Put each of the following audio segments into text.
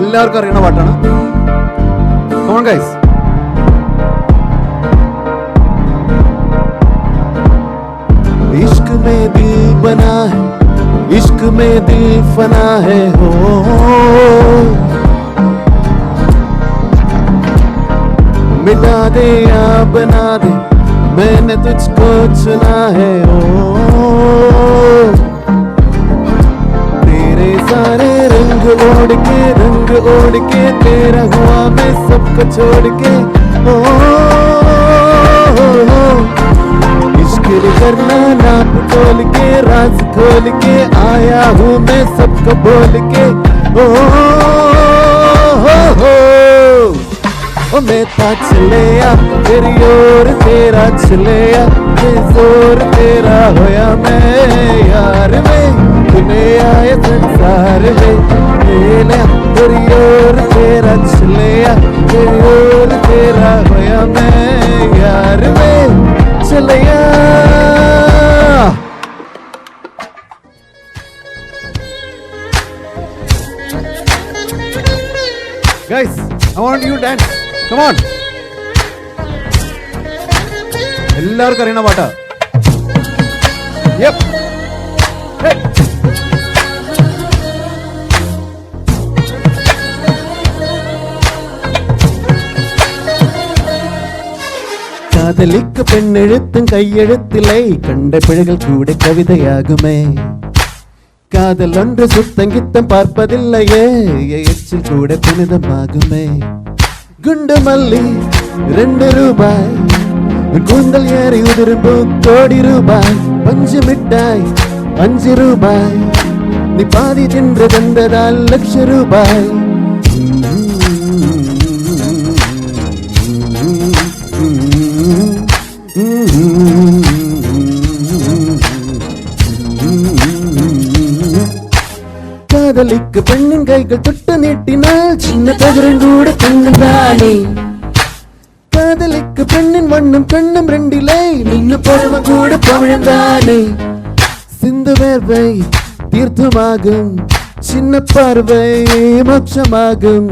എല്ലാവർക്കും അറിയുന്ന പാട്ടാണ്. Come on guys. इश्क में दिल बना है, इश्क में दिल फना है हो, मिटा दे या बना दे मैंने तुझको चुना है हो, तेरे सारे रंग ओढ़ के तेरा हुआ मैं सबको छोड़ के हो, इश्क करना नाप तोल के राज खोल के आया हूँ मैं सबको बोल के ओ मैं था चलिया तेरी ओर तेरा चलिया जोर तेरा होया मैं यार में तूने आए संसार में तेरी ओर तेरा चलिया तेरी ओर तेरा होया मैं यार में चलिया. Guys, I want you to dance. Come on. എല്ലാവർക്കും അറിയണ പാട്ടാ. Yep. Hey. കാതലിക്ക് പെണ്ണെഴുത്തും കയ്യെഴുത്തിലേ കണ്ട പിഴകൾ കൂടെ കവിതയാകുമേ, காதல் ஒன்று சுத்தங்கித்தம் பார்ப்பதில்லையே எச்சில் கூட புனிதமாகுமே, குண்டு மல்லி 2 ரூபாய் கூந்தல் ஏறி உதிரும் 1,00,00,000 ரூபாய், பஞ்சு மிட்டாய் 5 ரூபாய் நீ பாதி தின்று தந்ததால் 1,00,000 ரூபாய், காதலிக்கு பெண்ணின் கைகள் தொட்டு நீட்டினால் சின்ன தகரம் கூட கண்ணுதானே, காதலிக்கு பெண்ணின் வண்ணம் கண்ணும் 2 நின்னு போடுவ கூட பவிழந்தானே, சிந்து வேர்வை தீர்த்தமாகும் சின்ன பார்வை மோட்சமாகும்,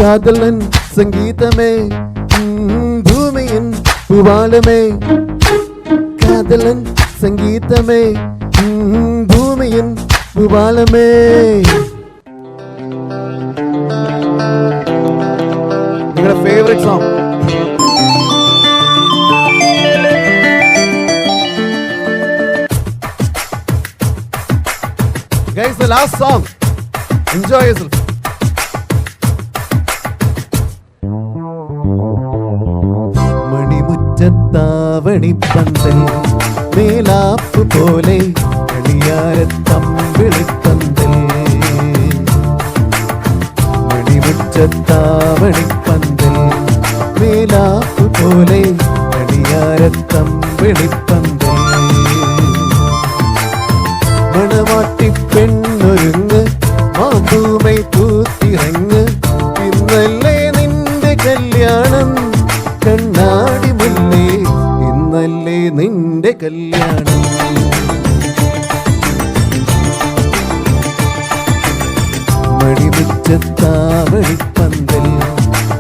காதலன் சங்கீதமே பூமியின் பூவாலமே, காதலன் சங்கீதமே பூமியின் பூவாலமே. നിങ്ങളുടെ favourite song guys, the last song, enjoy yourself. മണിമുറ്റത്താവണിപ്പന്തൽ മേലാപ്പ് പോലെ കളിയാരത്തമ്പിളിപ്പന്തൽ, മണിമുറ്റത്താവണിപ്പന്തൽ മേലാപ്പ് പോലെ കളിയാരത്തമ്പിളിപ്പന്തൽ, മണവാട്ടി പെണ്ണൊരുങ്ങ് മാതൂമൈ തൂത്തിറങ്ങ് ഇന്നല്ലേ നിന്റെ കല്യാണം, കണ്ണാടി മുല്ലേ ഇന്നല്ലേ നിന്റെ കല്യാണം, മണിമുറ്റത്താവണിപ്പന്തൽ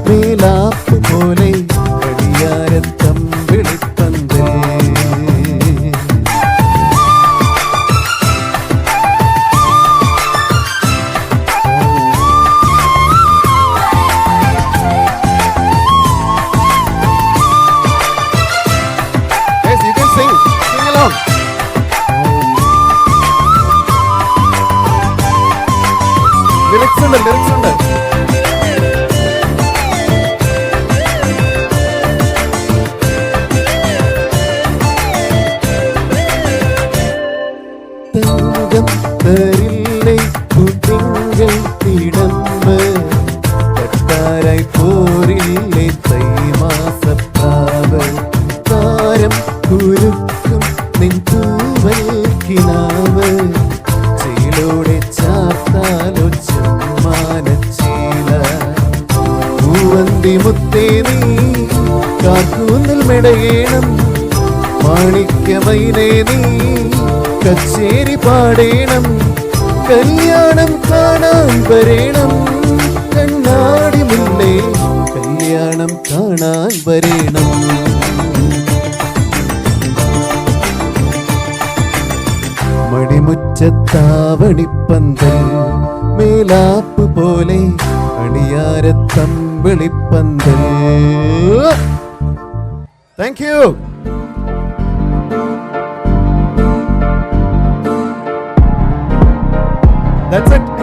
മേലാപ്പ് പോലെ കളിയാരത്തമ്പിളിപ്പന്തൽ. ലിറിക്സ് ഉണ്ട്. തങ്കം തരില്ലേ കുട്ടിങ്ങൾ തിടമ്പ് കട്ടാരായി പോരില്ലേ തൈമാസപ്രാവ്, താരം കുരുക്കും നിൻ തൂവൽക്കിനാവ്, ചേലോടെ ചാർത്താലോ ചമ്മാനച്ചീല, പൂവന്തി മുത്തേ നീ കാക്കൂന്നിൽ മെടയേണം, മാണിക്യമൈനേ നീ കച്ചേരി പാടേണം, കല്യാണം കാണാൻ വരേണം, പച്ചത്താവണിപ്പന്തൽ മേലാപ്പ് പോലെ അണിയാരത്തമ്പിളിപ്പന്തൽ. Thank you. That's it.